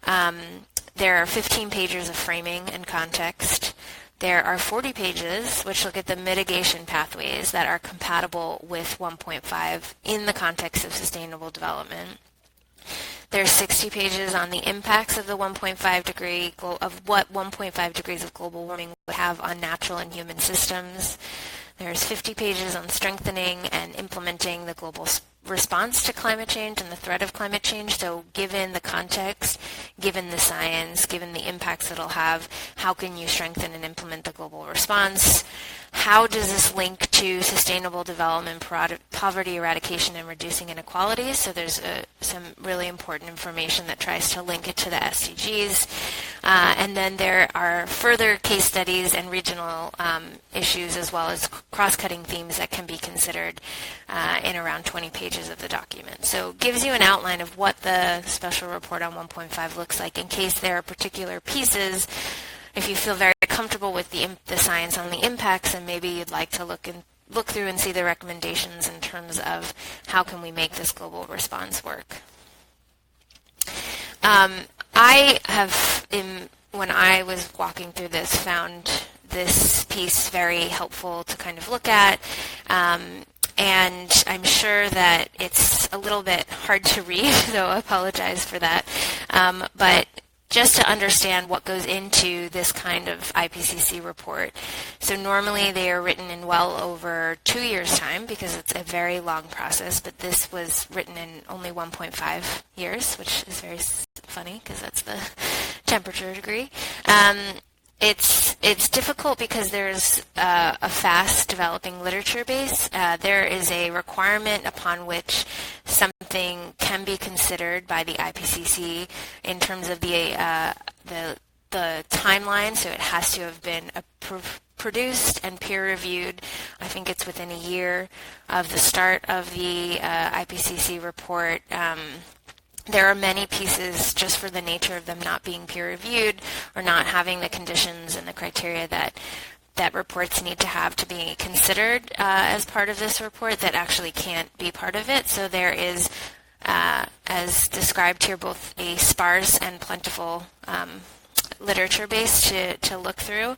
There are 15 pages of framing and context. There are 40 pages which look at the mitigation pathways that are compatible with 1.5 in the context of sustainable development. There's 60 pages on the impacts of the 1.5 degree of what 1.5 degrees of global warming would have on natural and human systems. There's 50 pages on strengthening and implementing the global response to climate change and the threat of climate change. So given the context, given the science, given the impacts it'll have, how can you strengthen and implement the global response? How does this link to sustainable development, poverty eradication, and reducing inequalities? So there's some really important information that tries to link it to the SDGs. And then there are further case studies and regional issues, as well as cross-cutting themes that can be considered in around 20 pages of the document. So it gives you an outline of what the special report on 1.5 looks like in case there are particular pieces. If you feel very comfortable with the science on the impacts, and maybe you'd like to look through and see the recommendations in terms of how can we make this global response work. I have, when I was walking through this, found this piece very helpful to kind of look at. And I'm sure that it's a little bit hard to read, so I apologize for that. But just to understand what goes into this kind of IPCC report. So normally they are written in well over 2 years' time because it's a very long process, but this was written in only 1.5 years, which is very funny because that's the temperature degree. It's difficult because there's a fast developing literature base. There is a requirement upon which something can be considered by the IPCC in terms of the timeline. So it has to have been produced and peer-reviewed. I think it's within a year of the start of the IPCC report. There are many pieces, just for the nature of them not being peer-reviewed or not having the conditions and the criteria that reports need to have to be considered as part of this report, that actually can't be part of it. So there is, as described here, both a sparse and plentiful literature base to look through.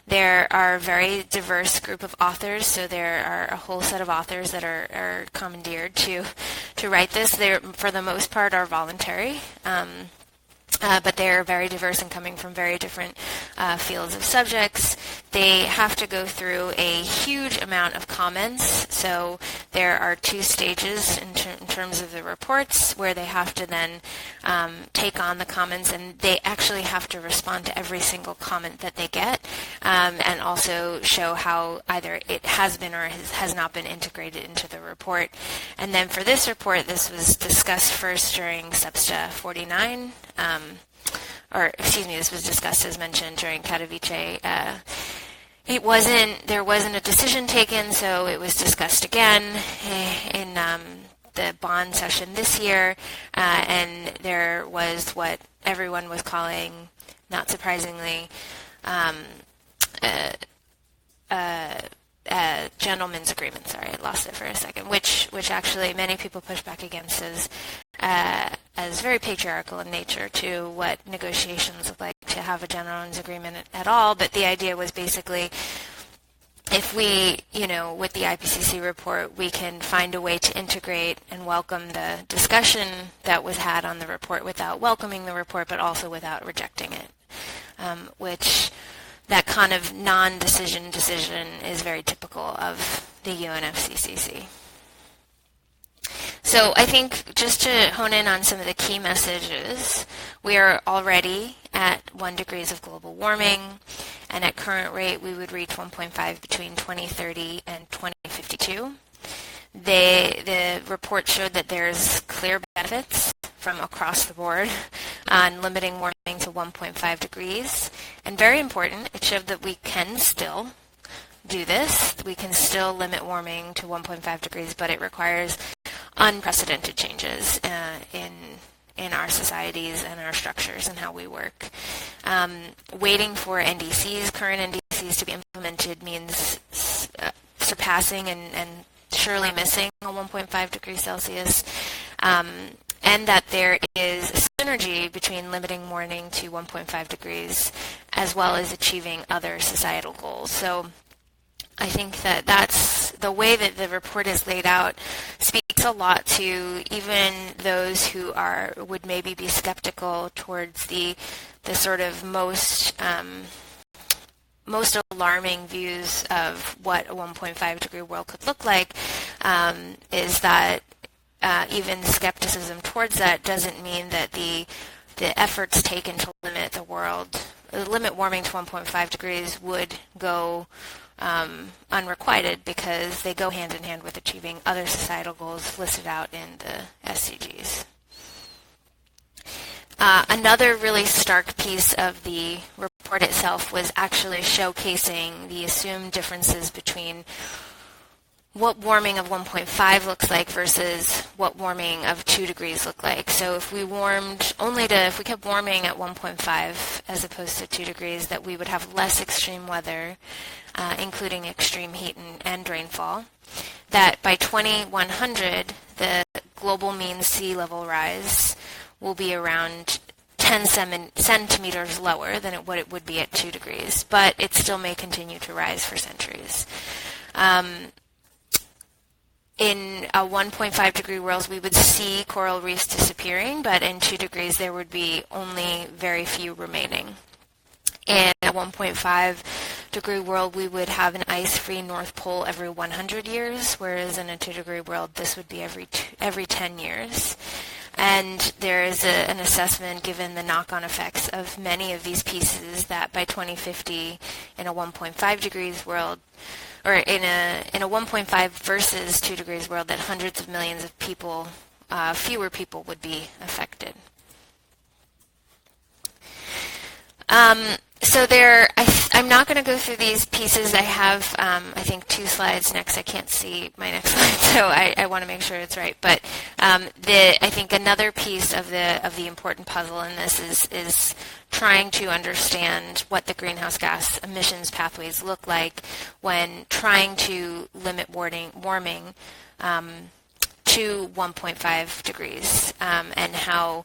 There are a very diverse group of authors, so there are a whole set of authors that are commandeered to write this. They, for the most part, are voluntary, but they are very diverse and coming from very different fields of subjects. They have to go through a huge amount of comments, so there are 2 stages in terms of the reports where they have to then take on the comments, and they actually have to respond to every single comment that they get, and also show how either it has been or has not been integrated into the report. And then for this report, this was discussed first during SEPSTA 49, this was discussed, as mentioned, during Katowice. There wasn't a decision taken, so it was discussed again in the Bonn session this year, and there was what everyone was calling, not surprisingly, gentleman's agreement. Sorry, I lost it for a second. Which actually many people push back against as very patriarchal in nature to what negotiations look like, to have a gentleman's agreement at all. But the idea was basically, if we, with the IPCC report, we can find a way to integrate and welcome the discussion that was had on the report without welcoming the report, but also without rejecting it, which that kind of non-decision decision is very typical of the UNFCCC. So I think just to hone in on some of the key messages, we are already at 1 degrees of global warming, and at current rate we would reach 1.5 between 2030 and 2052. The report showed that there's clear benefits from across the board on limiting warming to 1.5 degrees. And very important, it showed that we can still do this. We can still limit warming to 1.5 degrees, but it requires unprecedented changes in our societies and our structures and how we work. Waiting for NDCs, current NDCs to be implemented means surpassing and surely missing a 1.5 degrees Celsius, and that there is a synergy between limiting warming to 1.5 degrees as well as achieving other societal goals. So I think that that's the way that the report is laid out speaks a lot to even those who would maybe be skeptical towards the sort of most alarming views of what a 1.5 degree world could look like, is that even skepticism towards that doesn't mean that the efforts taken to limit warming to 1.5 degrees would go unrequited, because they go hand in hand with achieving other societal goals listed out in the SDGs. Another really stark piece of the report itself was actually showcasing the assumed differences between what warming of 1.5 looks like versus what warming of 2 degrees look like. So if we kept warming at 1.5 as opposed to 2 degrees, that we would have less extreme weather, including extreme heat and rainfall. That by 2100, the global mean sea level rise will be around 10 centimeters lower than what it would be at 2 degrees, but it still may continue to rise for centuries. In a 1.5 degree world, we would see coral reefs disappearing, but in 2 degrees, there would be only very few remaining. In a 1.5 degree world, we would have an ice-free North Pole every 100 years, whereas in a 2 degree world, this would be every 10 years. And there is an assessment, given the knock-on effects of many of these pieces, that by 2050, in a 1.5 degrees world, or in a 1.5 versus 2 degrees world, that hundreds of millions of people, fewer people would be affected. So I'm not going to go through these pieces. I have, I think, 2 slides next. I can't see my next slide, so I want to make sure it's right. But I think another piece of the important puzzle in this is trying to understand what the greenhouse gas emissions pathways look like when trying to limit warming to 1.5 degrees, and how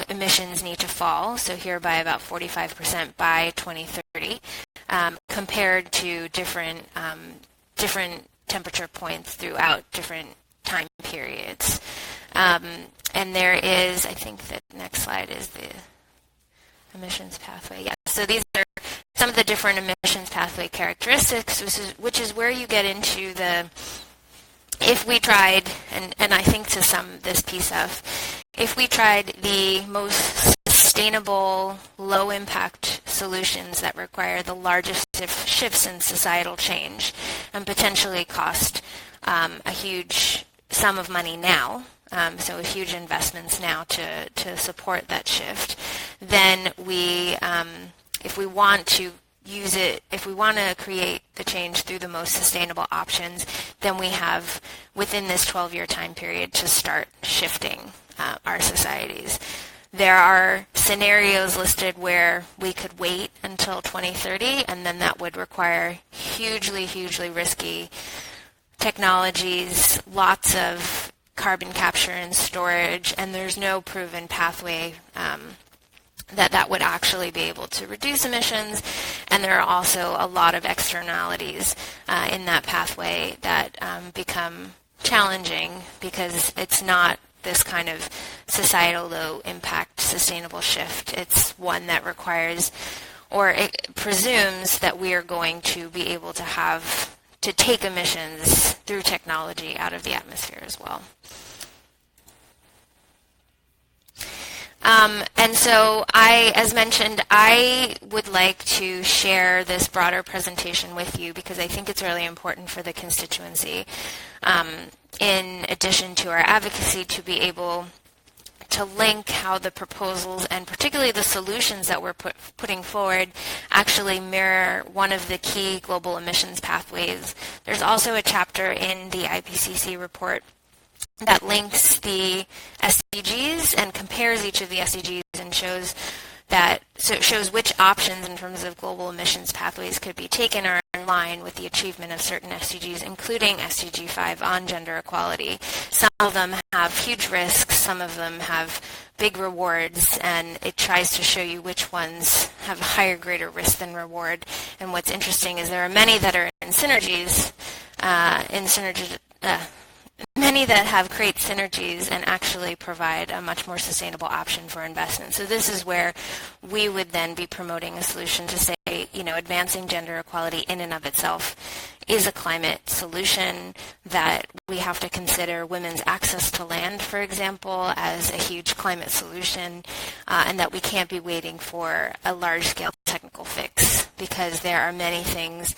emissions need to fall, so here by about 45% by 2030, compared to different temperature points throughout different time periods. And there is, I think the next slide is the emissions pathway. Yeah, so these are some of the different emissions pathway characteristics, which is where you get into if we tried, and I think to sum this piece up, if we tried the most sustainable, low-impact solutions that require the largest shifts in societal change and potentially cost a huge sum of money now, so huge investments now to support that shift, then if we want to if we want to create the change through the most sustainable options, then we have within this 12-year time period to start shifting our societies. There are scenarios listed where we could wait until 2030, and then that would require hugely, hugely risky technologies, lots of carbon capture and storage, and there's no proven pathway that would actually be able to reduce emissions. And there are also a lot of externalities in that pathway that become challenging, because it's not this kind of societal low impact sustainable shift. It's one that requires, or it presumes, that we are going to be able to take emissions through technology out of the atmosphere as well. And so as mentioned, I would like to share this broader presentation with you because I think it's really important for the constituency, in addition to our advocacy, to be able to link how the proposals and particularly the solutions that we're putting forward actually mirror one of the key global emissions pathways. There's also a chapter in the IPCC report that links the SDGs and compares each of the SDGs and shows which options in terms of global emissions pathways could be taken or in line with the achievement of certain SDGs, including SDG 5 on gender equality. Some of them have huge risks, some of them have big rewards, and it tries to show you which ones have higher, greater risk than reward. And what's interesting is there are many that are in synergies, many that have great synergies and actually provide a much more sustainable option for investment. So this is where we would then be promoting a solution to say, advancing gender equality in and of itself is a climate solution, that we have to consider women's access to land, for example, as a huge climate solution, and that we can't be waiting for a large-scale technical fix, because there are many things,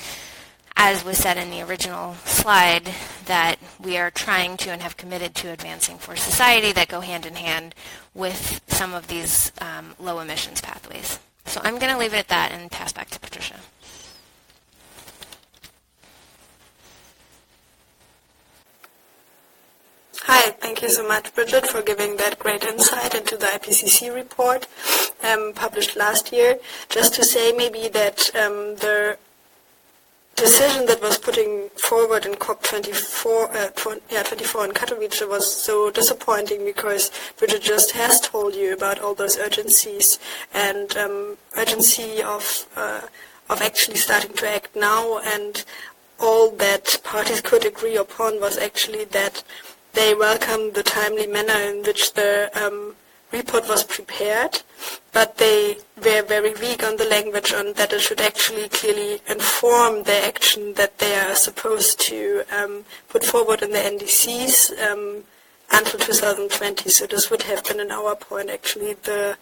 as was said in the original slide, that we are trying to and have committed to advancing for society that go hand in hand with some of these low emissions pathways. So I'm going to leave it at that and pass back to Patricia. Hi, thank you so much, Bridget, for giving that great insight into the IPCC report published last year. Just to say maybe that the decision that was putting forward in COP24 24 in Katowice was so disappointing, because Bridget just has told you about all those urgencies and urgency of actually starting to act now, and all that parties could agree upon was actually that they welcomed the timely manner in which the report was prepared, but they were very weak on the language on that it should actually clearly inform their action that they are supposed to put forward in the NDCs until 2020. So this would have been, in our point, actually the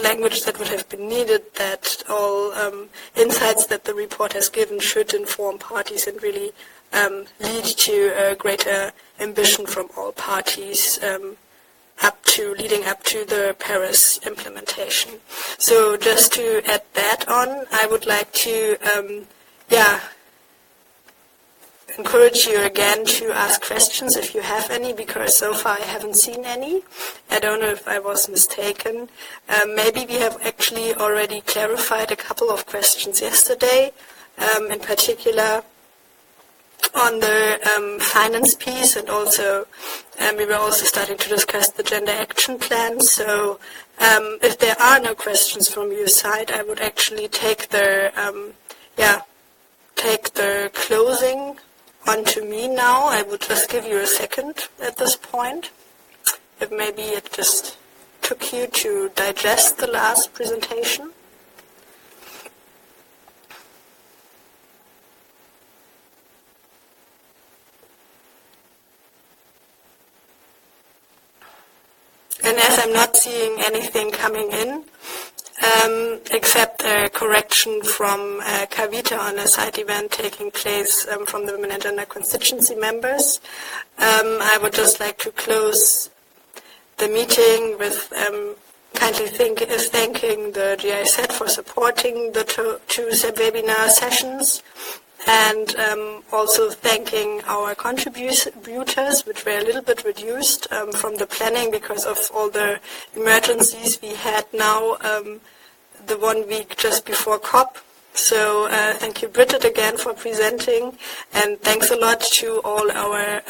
language that would have been needed, that all insights that the report has given should inform parties and really lead to a greater ambition from all parties leading up to the Paris implementation. So just to add that on, I would like to encourage you again to ask questions if you have any, because so far I haven't seen any. I don't know if I was mistaken. Maybe we have actually already clarified a couple of questions yesterday, in particular on the finance piece, and also we were also starting to discuss the gender action plan. So if there are no questions from your side, I would actually take the closing onto me now. I would just give you a second at this point. If maybe it just took you to digest the last presentation. And as I'm not seeing anything coming in, except a correction from Kavita on a side event taking place from the Women and Gender Constituency members, I would just like to close the meeting with kindly thanking the GIZ for supporting the two webinar sessions, and also thanking our contributors, which were a little bit reduced from the planning because of all the emergencies we had now the 1 week just before COP. So thank you, Bridget, again for presenting, and thanks a lot to all our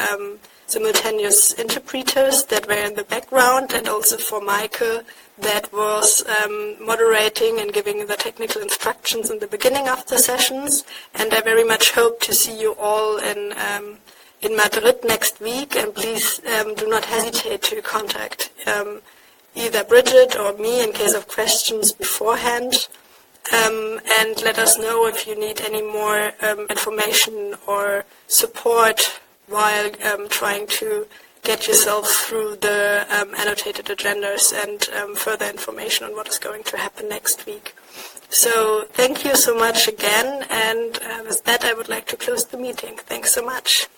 simultaneous interpreters that were in the background, and also for Michael that was moderating and giving the technical instructions in the beginning of the sessions. And I very much hope to see you all in Madrid next week, and please do not hesitate to contact either Bridget or me in case of questions beforehand, and let us know if you need any more information or support while trying to get yourself through the annotated agendas and further information on what is going to happen next week. So thank you so much again, and with that I would like to close the meeting. Thanks so much.